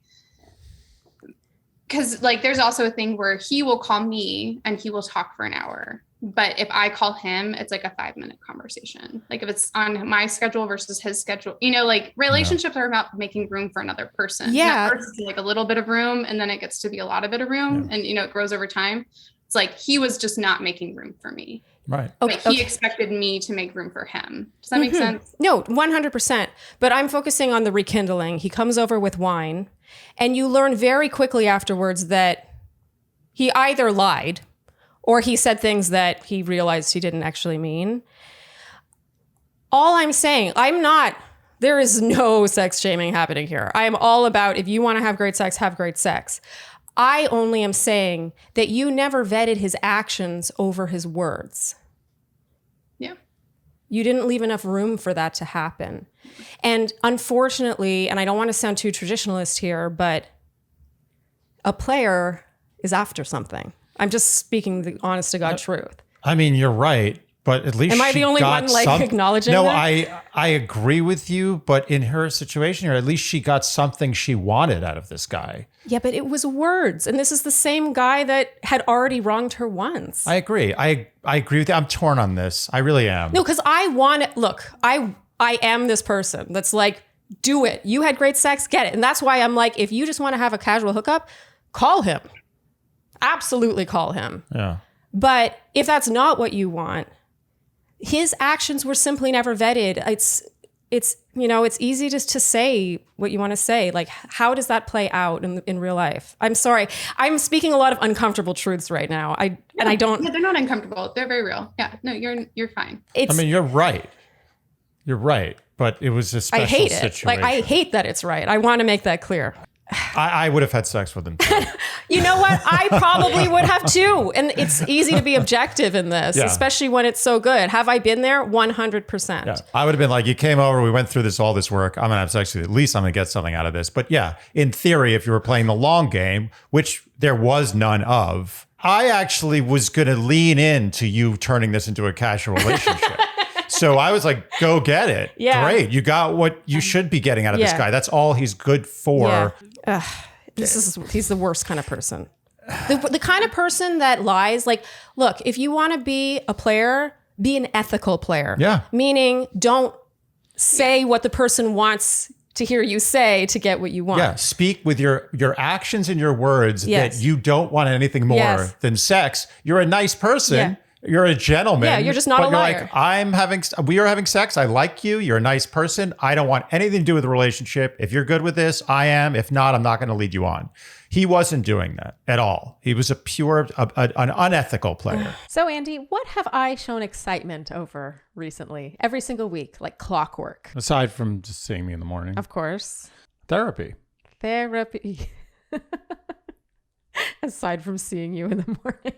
because, like, there's also a thing where he will call me and he will talk for an hour. But if I call him, it's like a 5-minute conversation. Like, if it's on my schedule versus his schedule, like, relationships are about making room for another person. Yeah. First it's like a little bit of room, and then it gets to be a lot of bit of room. Yeah. And, it grows over time. It's like, he was just not making room for me. Right. Okay. But he expected me to make room for him. Does that make sense? No, 100%. But I'm focusing on the rekindling. He comes over with wine, and you learn very quickly afterwards that he either lied or he said things that he realized he didn't actually mean. All I'm saying, there is no sex shaming happening here. I am all about, if you want to have great sex, have great sex. I only am saying that you never vetted his actions over his words. Yeah. You didn't leave enough room for that to happen. And unfortunately, and I don't want to sound too traditionalist here, but a player is after something. I'm just speaking the honest to God truth. I mean, you're right, but at least am I the only one acknowledging No, that? I agree with you, but in her situation here, at least she got something she wanted out of this guy. Yeah, but it was words, and this is the same guy that had already wronged her once. I agree. I agree with you. I'm torn on this. I really am. No, because I am this person that's like, do it. You had great sex, get it. And that's why I'm like, if you just want to have a casual hookup, call him. Absolutely call him. Yeah. But if that's not what you want, his actions were simply never vetted. it's, it's easy just to say what you want to say. Like, how does that play out in real life? I'm sorry. I'm speaking a lot of uncomfortable truths right now. And I don't. Yeah, they're not uncomfortable. They're very real. Yeah, no, you're fine. You're right. You're right. But it was a special situation. I hate it. Like, I hate that it's right. I want to make that clear. I would have had sex with him too. You know what? I probably would have too. And it's easy to be objective in this, especially when it's so good. Have I been there? 100%. Yeah. I would have been like, you came over, we went through all this work. I'm going to have sex with you. At least I'm going to get something out of this. But yeah, in theory, if you were playing the long game, which there was none of, I actually was going to lean into you turning this into a casual relationship. So I was like, go get it. Yeah. Great. You got what you should be getting out of this guy. That's all he's good for. Yeah. He's the worst kind of person. The kind of person that lies. Like, look, if you want to be a player, be an ethical player. Yeah. Meaning, don't say what the person wants to hear you say to get what you want. Yeah. Speak with your actions and your words that you don't want anything more than sex. You're a nice person. Yeah. You're a gentleman. Yeah, you're just not a liar. Like, we are having sex. I like you. You're a nice person. I don't want anything to do with the relationship. If you're good with this, I am. If not, I'm not going to lead you on. He wasn't doing that at all. He was an unethical player. So, Andy, what have I shown excitement over recently? Every single week, like clockwork. Aside from just seeing me in the morning. Of course. Therapy. Aside from seeing you in the morning.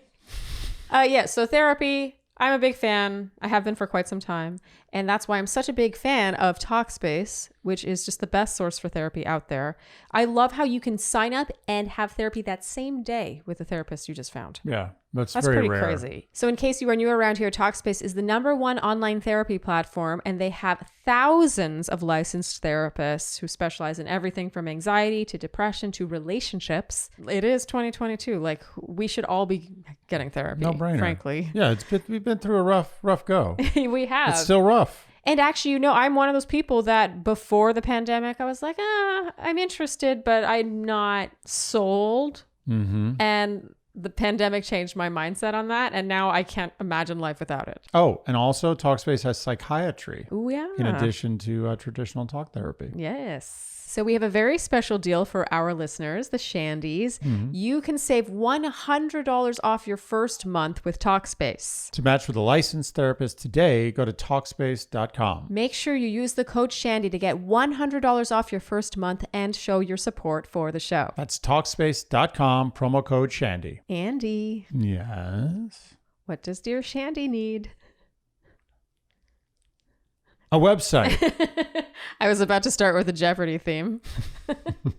So therapy, I'm a big fan. I have been for quite some time. And that's why I'm such a big fan of Talkspace, which is just the best source for therapy out there. I love how you can sign up and have therapy that same day with the therapist you just found. Yeah, that's very pretty rare. Crazy. So in case you are new around here, Talkspace is the #1 online therapy platform, and they have thousands of licensed therapists who specialize in everything from anxiety to depression to relationships. It is 2022. Like, we should all be getting therapy. No brainer. Frankly. Yeah, we've been through a rough go. We have. It's still rough. And actually, I'm one of those people that before the pandemic, I was like, I'm interested, but I'm not sold. Mm-hmm. And the pandemic changed my mindset on that. And now I can't imagine life without it. Oh, and also Talkspace has psychiatry. Oh, yeah. In addition to traditional talk therapy. Yes. So we have a very special deal for our listeners, the Shandies. Mm-hmm. You can save $100 off your first month with Talkspace. To match with a licensed therapist today, go to Talkspace.com. Make sure you use the code Shandy to get $100 off your first month and show your support for the show. That's Talkspace.com, promo code Shandy. Andy. Yes? What does Dear Shandy need? A website. I was about to start with a Jeopardy theme.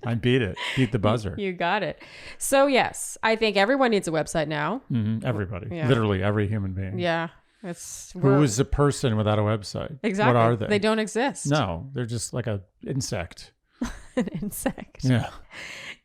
I beat it. Beat the buzzer. You got it. So yes, I think everyone needs a website now. Mm-hmm. Everybody. Yeah. Literally every human being. Yeah. Who is a person without a website? Exactly. What are they? They don't exist. No, they're just like an insect. An insect. Yeah.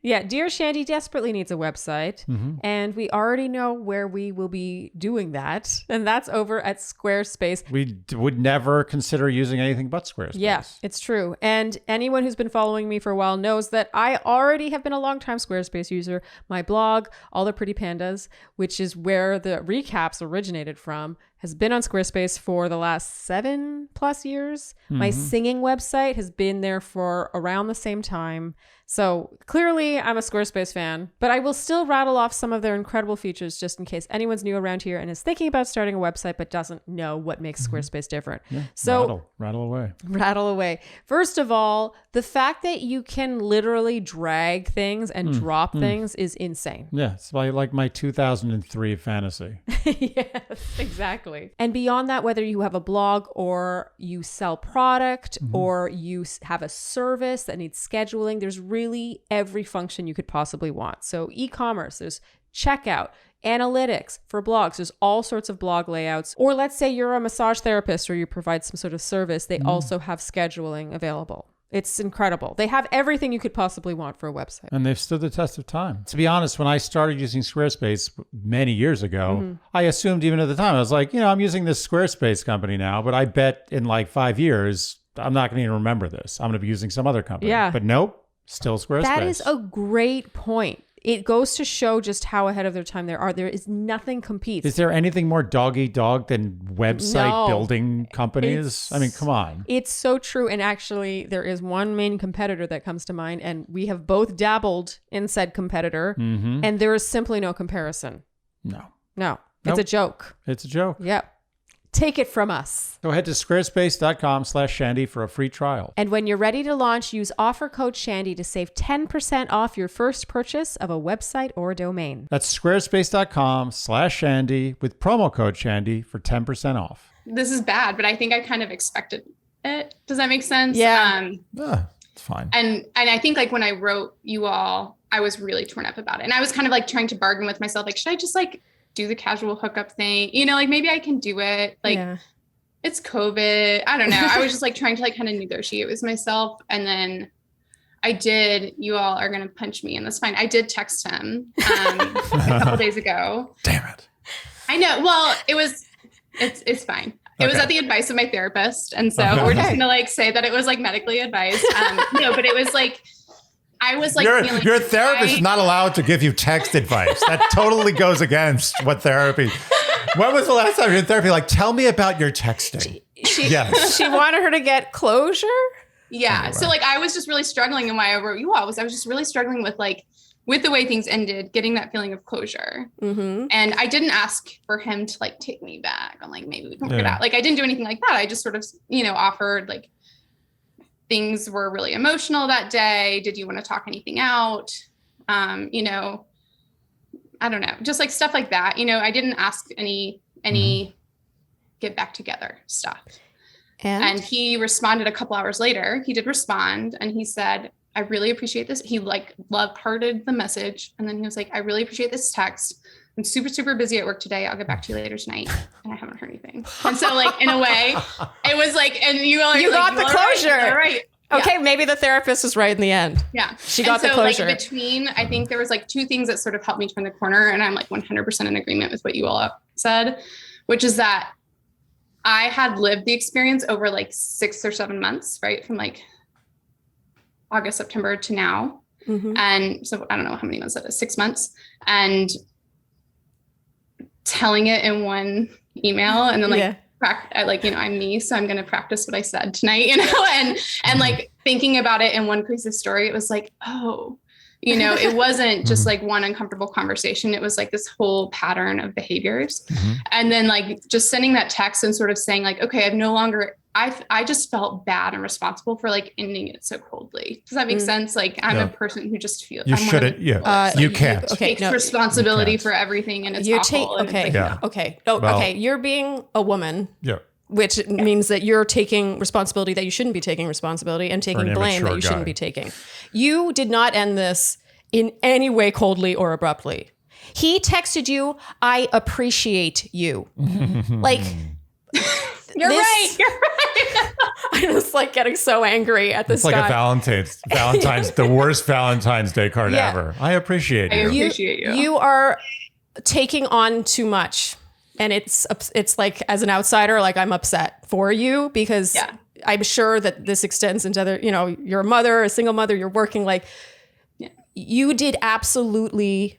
Yeah, Dear Shandy desperately needs a website, and we already know where we will be doing that, and that's over at Squarespace. We would never consider using anything but Squarespace. Yeah, it's true. And anyone who's been following me for a while knows that I already have been a long-time Squarespace user. My blog, All the Pretty Pandas, which is where the recaps originated from, has been on Squarespace for the last 7+ years. My singing website has been there for around the same time. So clearly I'm a Squarespace fan, but I will still rattle off some of their incredible features just in case anyone's new around here and is thinking about starting a website but doesn't know what makes Squarespace different. Yeah, so rattle away. Rattle away. First of all, the fact that you can literally drag things and drop things is insane. Yeah, it's like my 2003 fantasy. Yes, exactly. And beyond that, whether you have a blog or you sell product or you have a service that needs scheduling, there's really every function you could possibly want. So e-commerce, there's checkout, analytics for blogs. There's all sorts of blog layouts. Or let's say you're a massage therapist or you provide some sort of service. They also have scheduling available. It's incredible. They have everything you could possibly want for a website. And they've stood the test of time. To be honest, when I started using Squarespace many years ago, I assumed even at the time, I was like, I'm using this Squarespace company now, but I bet in like 5 years, I'm not going to even remember this. I'm going to be using some other company. Yeah. But nope. Still Squarespace. That is a great point. it goes to show just how ahead of their time they are. There is nothing competes. Is there anything more dog eat dog than website building companies? I mean, come on. It's so true. And actually, there is one main competitor that comes to mind, and we have both dabbled in said competitor, and there is simply no comparison. No. It's a joke. It's a joke. Yep. Take it from us. Go ahead to squarespace.com/Shandy for a free trial. And when you're ready to launch, use offer code Shandy to save 10% off your first purchase of a website or domain. That's squarespace.com/Shandy with promo code Shandy for 10% off. This is bad, but I think I kind of expected it. Does that make sense? Yeah. It's fine. And I think like when I wrote you all, I was really torn up about it. And I was kind of like trying to bargain with myself. Like, should I just like do the casual hookup thing? You know, like maybe I can do it. Like it's COVID. I don't know. I was just like trying to like kind of negotiate with myself. And then I did, you all are going to punch me and that's fine. I did text him a couple days ago. Damn it. I know. Well, it's fine. It was at the advice of my therapist. And so we're just going to like say that it was like medically advised. No, but it was like, I was like, your therapist is not allowed to give you text advice. That totally goes against what therapy. When was the last time you were in therapy? Like, tell me about your texting. She wanted her to get closure. Yeah. Anyway. So like, I was just really struggling, and why I wrote you all was I was just really struggling with like, with the way things ended, getting that feeling of closure. And I didn't ask for him to like take me back. I'm like, maybe we can work it out. Like, I didn't do anything like that. I just sort of, offered like, things were really emotional that day. Did you want to talk anything out? I don't know, just like stuff like that. I didn't ask any get back together stuff. And he responded a couple hours later. He did respond and he said, I really appreciate this. He like hearted the message. And then he was like, I really appreciate this text. I'm super, super busy at work today. I'll get back to you later tonight. And I haven't heard anything. And so like, in a way, it was like, and you got the closure. Right. Okay. Yeah. Maybe the therapist was right in the end. Yeah. She got the closure. Like between, I think there was like two things that sort of helped me turn the corner. And I'm like 100% in agreement with what you all said, which is that I had lived the experience over like 6 or 7 months, right? From like August, September to now. And so I don't know how many months that is, 6 months. And telling it in one email and then like, I'm me, so I'm going to practice what I said tonight, and like thinking about it in one cohesive story. It was like, oh, it wasn't just like one uncomfortable conversation. It was like this whole pattern of behaviors. And then like just sending that text and sort of saying like, okay, I just felt bad and responsible for like ending it so coldly. Does that make sense? Like I'm a person who just feels you shouldn't. You can't. Takes responsibility for everything, and it's awful. Okay. You're being a woman. Yeah. Which means that you're taking responsibility that you shouldn't be taking responsibility, and taking blame that you shouldn't be taking. You did not end this in any way coldly or abruptly. He texted you, I appreciate you. Like, You're right. I'm just like getting so angry at this. It's like a Valentine's, the worst Valentine's Day card ever. I appreciate you. I appreciate you. You are taking on too much. And it's like, as an outsider, like I'm upset for you because I'm sure that this extends into other, you're a mother, a single mother, you're working, like you did absolutely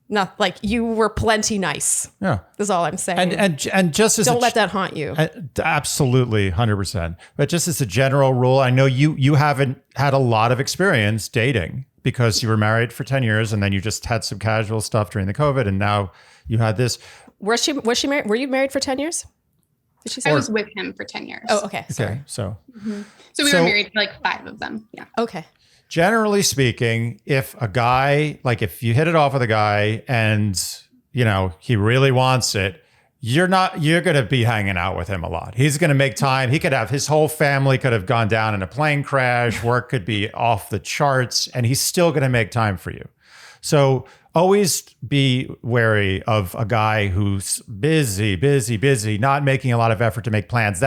not, like you were plenty nice. Yeah. That's all I'm saying. And just as don't let that haunt you. Absolutely. 100%. But just as a general rule, I know you haven't had a lot of experience dating because you were married for 10 years and then you just had some casual stuff during the COVID and now you had this. Was she married? Were you married for 10 years? Did she say? I was with him for 10 years. Oh, okay. Sorry. Okay. So we were married for like 5 of them. Yeah. Okay. Generally speaking, if a guy, like if you hit it off with a guy and, he really wants it, you're going to be hanging out with him a lot. He's going to make time. He could have his whole family could have gone down in a plane crash. Work could be off the charts and he's still going to make time for you. So always be wary of a guy who's busy, not making a lot of effort to make plans.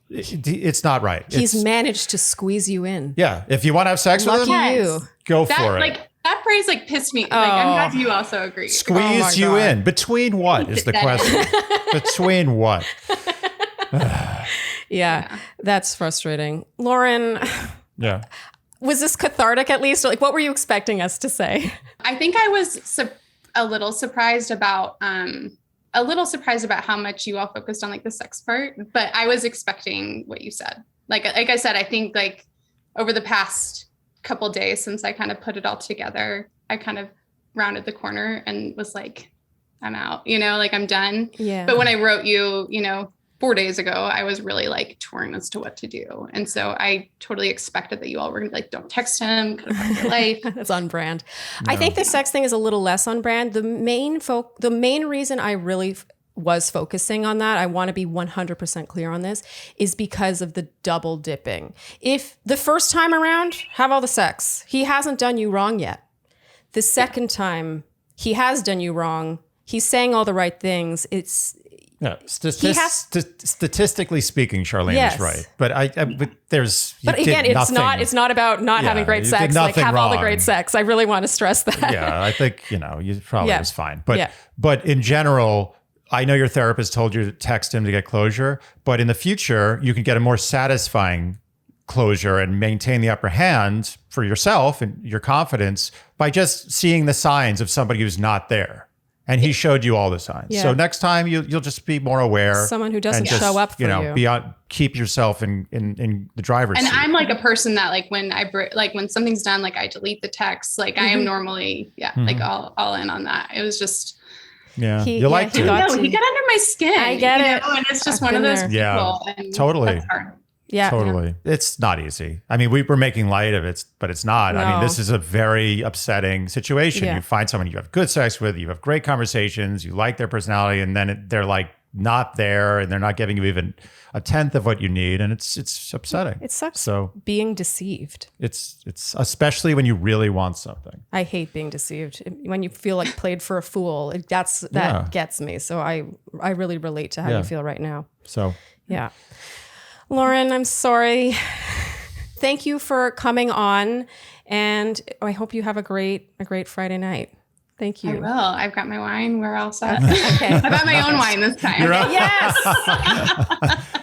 It's not right. He's managed to squeeze you in. Yeah. If you want to have sex with him, go for it. Like that phrase like pissed me. Like I'm glad you also agree. Squeeze you in. Between what is the question? Between what? Yeah, that's frustrating. Lauren. Yeah. Was this cathartic at least? Or like, what were you expecting us to say? I think I was a little surprised about how much you all focused on like the sex part, but I was expecting what you said. Like I said, I think like over the past couple days since I kind of put it all together, I kind of rounded the corner and was like, I'm out, like I'm done. Yeah. But when I wrote you, 4 days ago, I was really like torn as to what to do. And so I totally expected that you all were gonna be like, don't text him, cut off your life. That's on brand. No. I think the sex thing is a little less on brand. The main reason I really was focusing on that, I want to be 100% clear on this, is because of the double dipping. If the first time around, have all the sex, he hasn't done you wrong yet. The second time, he has done you wrong. He's saying all the right things. Statistically speaking, Sharleen is right. But But again, it's not about not having great sex. Like have all the great sex. I really want to stress that. Yeah, I think you probably was fine. But in general, I know your therapist told you to text him to get closure, but in the future, you can get a more satisfying closure and maintain the upper hand for yourself and your confidence by just seeing the signs of somebody who's not there. And he showed you all the signs. Yeah. So next time you'll just be more aware. Someone who doesn't show up for you. Keep yourself in the driver's seat. And I'm like a person that like when when something's done, like I delete the text. Like I am normally like all in on that. It was just. Yeah, he got under my skin. I get it. And it's just one of those people. Yeah, totally. Yeah, totally. Yeah. It's not easy. I mean, we were making light of it, but it's not. No. I mean, this is a very upsetting situation. Yeah. You find someone you have good sex with, you have great conversations, you like their personality, and then they're like not there, and they're not giving you even a tenth of what you need, and it's upsetting. It sucks. So being deceived. It's especially when you really want something. I hate being deceived. When you feel like played for a fool, that gets me. So I really relate to how you feel right now. So yeah. Lauren, I'm sorry. Thank you for coming on, and I hope you have a great Friday night. Thank you. I will. I've got my wine. We're all set. Okay. I got my own wine this time. Yes.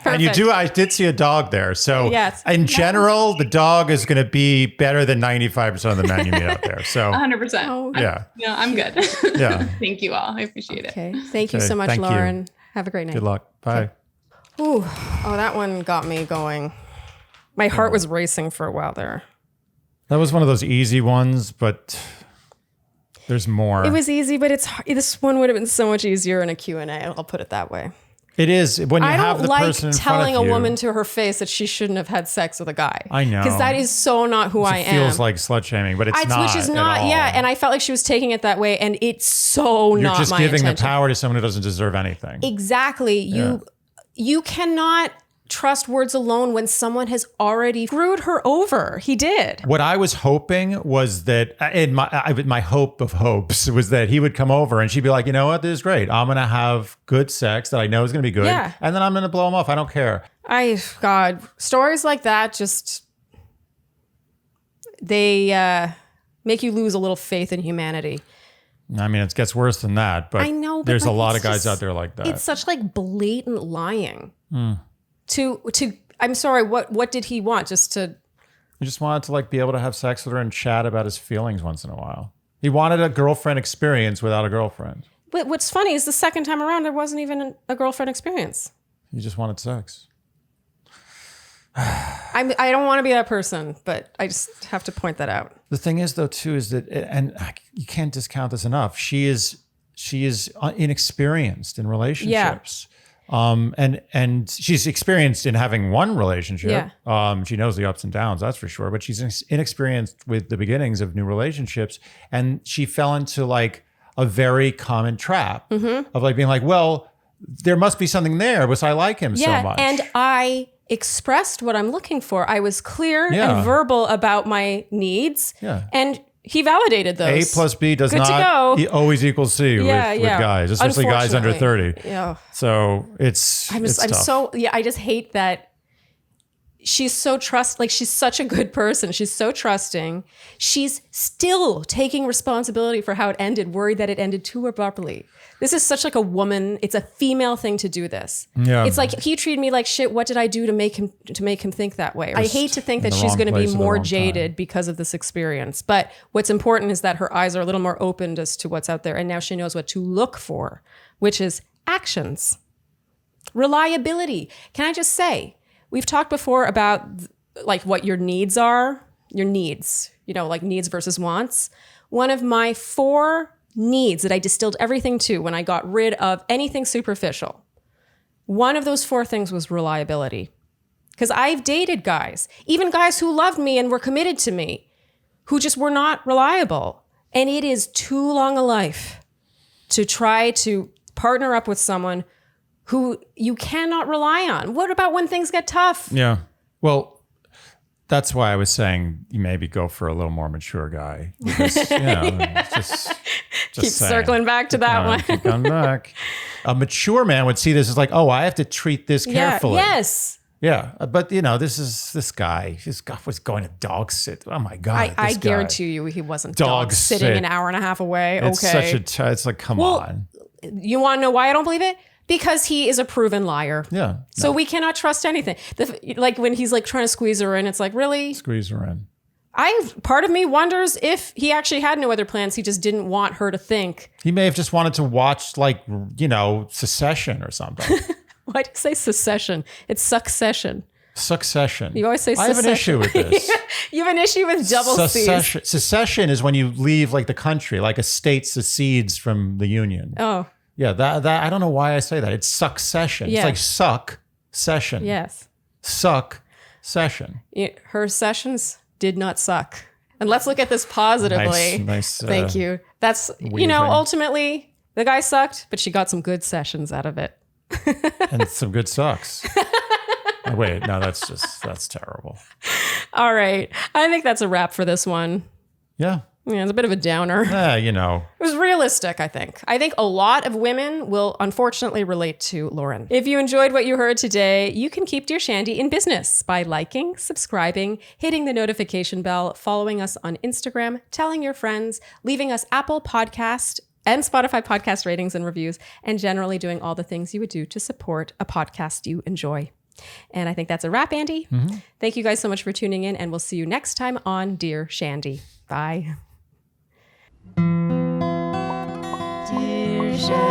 And I did see a dog there. So in general, the dog is going to be better than 95% of the men you meet out there. So 100%. Oh. Yeah. I'm good. Yeah. Thank you all. I appreciate it. Okay. Thank you so much, Lauren. Have a great night. Good luck. Bye. Okay. Ooh. Oh, that one got me going. My heart was racing for a while there. That was one of those easy ones, but there's more. It was easy, but this one would have been so much easier in a Q&A. I'll put it that way. It is when you have the person in front of you. I don't like telling a woman to her face that she shouldn't have had sex with a guy. I know. Because that is so not who I am. It feels like slut shaming, but it's not. Which is not, and I felt like she was taking it that way, and it's so not my intention. You're just giving the power to someone who doesn't deserve anything. Exactly. You cannot trust words alone when someone has already screwed her over. He did. What I was hoping was that, my hope of hopes was that he would come over and she'd be like, you know what, this is great. I'm going to have good sex that I know is going to be good. Yeah. And then I'm going to blow him off. I don't care. God, stories like that they make you lose a little faith in humanity. I mean, it gets worse than that, but I know, but there's a lot of guys out there like that. It's such like blatant lying. I'm sorry, what did he want? He just wanted to like be able to have sex with her and chat about his feelings once in a while. He wanted a girlfriend experience without a girlfriend. But what's funny is the second time around, there wasn't even a girlfriend experience. He just wanted sex. I don't want to be that person, but I just have to point that out. The thing is, though, too, is that, and you can't discount this enough. She is inexperienced in relationships. Yeah. And she's experienced in having one relationship. Yeah. She knows the ups and downs, that's for sure. But she's inexperienced with the beginnings of new relationships, and she fell into like a very common trap of like being like, well, there must be something there, because I like him so much. And I expressed what I'm looking for. I was clear and verbal about my needs, and he validated those. A plus B does not always equal C with guys, especially guys under 30. Yeah. So it's tough. I just hate that she's so she's such a good person. She's so trusting. She's still taking responsibility for how it ended, worried that it ended too abruptly. This is such like a woman. It's a female thing to do this. Yeah. It's like, he treated me like shit. What did I do to make him think that way? I hate to think that she's going to be more jaded because of this experience. But what's important is that her eyes are a little more opened as to what's out there. And now she knows what to look for, which is actions. Reliability. Can I just say, we've talked before about like what your needs are, your needs, like needs versus wants. One of my 4 needs that I distilled everything to when I got rid of anything superficial, one of those 4 things was reliability. Because I've dated guys, even guys who loved me and were committed to me, who just were not reliable. And it is too long a life to try to partner up with someone who you cannot rely on. What about when things get tough? Yeah. Well, that's why I was saying you maybe go for a little more mature guy. Because, just keep circling back to that one. Keep going back. A mature man would see this as like, oh, I have to treat this carefully. Yes. Yeah. But, this guy was going to dog sit. Oh, my God. I guarantee you he wasn't dog sitting an hour and a half away. It's it's like, come on. You want to know why I don't believe it? Because he is a proven liar. Yeah. So we cannot trust anything. Like when he's like trying to squeeze her in, it's like, really? Squeeze her in. Part of me wonders if he actually had no other plans. He just didn't want her to think. He may have just wanted to watch Succession or something. Why do you say Succession? It's Succession. Succession. You always say Succession. I have an issue with this. You have an issue with double C's. Secession is when you leave like the country, like a state secedes from the union. Oh. Yeah, that I don't know why I say that. It's succession. Yeah. It's like suck session. Yes. Suck session. Her sessions did not suck. And let's look at this positively. Nice. Thank you. That's, ultimately the guy sucked, but she got some good sessions out of it. And some good sucks. Oh, wait, no, that's terrible. All right. I think that's a wrap for this one. Yeah. Yeah, it's a bit of a downer. It was realistic, I think. I think a lot of women will unfortunately relate to Lauren. If you enjoyed what you heard today, you can keep Dear Shandy in business by liking, subscribing, hitting the notification bell, following us on Instagram, telling your friends, leaving us Apple Podcast and Spotify podcast ratings and reviews, and generally doing all the things you would do to support a podcast you enjoy. And I think that's a wrap, Andy. Mm-hmm. Thank you guys so much for tuning in, and we'll see you next time on Dear Shandy. Bye. Dear Shandy.